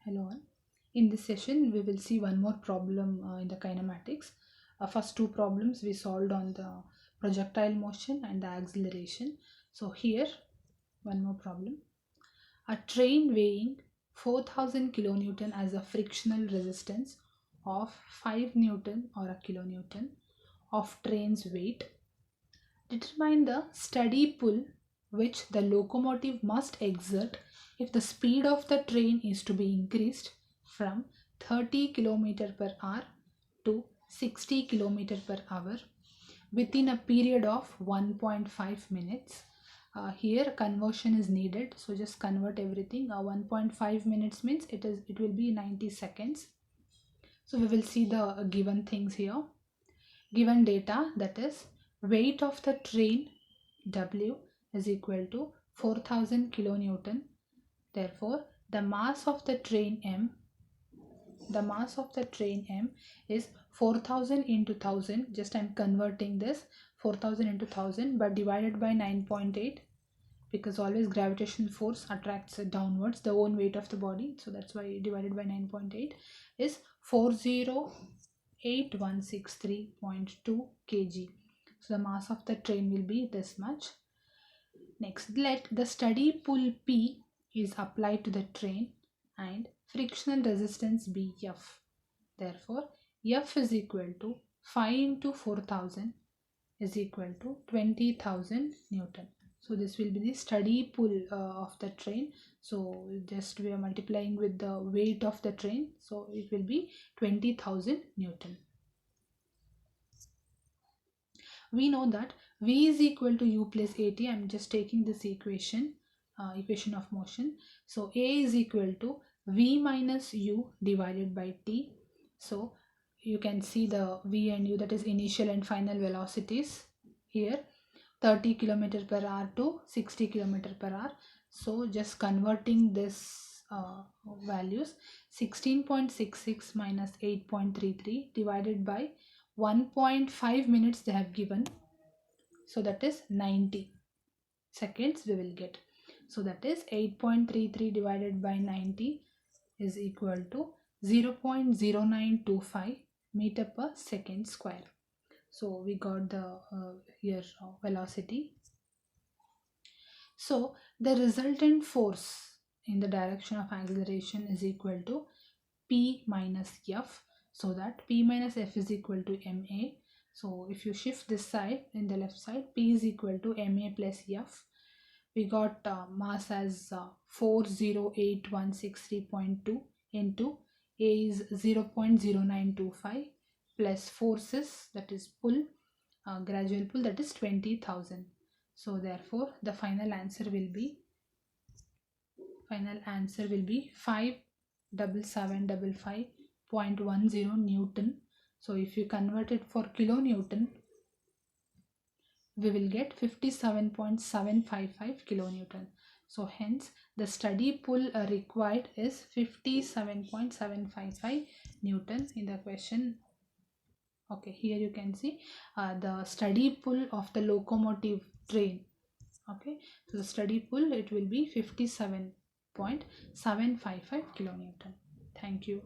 Hello all. In this session, we will see one more problem in the kinematics. First two problems we solved on the projectile motion and the acceleration. So here, one more problem. A train weighing 4000 kilonewton as a frictional resistance of 5 newton or a kilonewton of train's weight. Determine the steady pull which the locomotive must exert if the speed of the train is to be increased from 30 km per hour to 60 km per hour within a period of 1.5 minutes. Here conversion is needed, so just convert everything. 1.5 minutes means it will be 90 seconds. So we will see the given things here. Given data, that is weight of the train W is equal to 4000 kilonewton. Therefore, the mass of the train M is 4000 into 1000. Just I am converting this 4000 into 1000 but divided by 9.8, because always gravitational force attracts downwards the own weight of the body. So that's why divided by 9.8 is 408163.2 kg. So the mass of the train will be this much. Next, let the steady pull P is applied to the train and frictional resistance be F. Therefore, F is equal to 5 into 4000 is equal to 20,000 Newton. So this will be the steady pull of the train. So just we are multiplying with the weight of the train. So it will be 20,000 Newton. We know that V is equal to U plus AT. I am just taking this equation of motion. So A is equal to V minus U divided by T. So you can see the V and U, that is initial and final velocities here, 30 km per hour to 60 km per hour. So just converting this values, 16.66 minus 8.33 divided by 1.5 minutes they have given, so that is 90 seconds we will get. So that is 8.33 divided by 90 is equal to 0.0925 meter per second square. So we got the here velocity. So the resultant force in the direction of acceleration is equal to P minus F. So that P minus F is equal to ma. So if you shift this side, in the left side, P is equal to ma plus F. We got mass as 408163.2 into A is 0.0925 plus forces, that is pull, gradual pull, that is 20,000. So therefore the final answer will be 57755.10 Newton. So if you convert it for kilonewton, we will get 57.755 kilonewton. So hence the steady pull required is 57.755 Newton in the question. Okay, here you can see the steady pull of the locomotive train. Okay, so the steady pull, it will be 57.755 kilonewton. Thank you.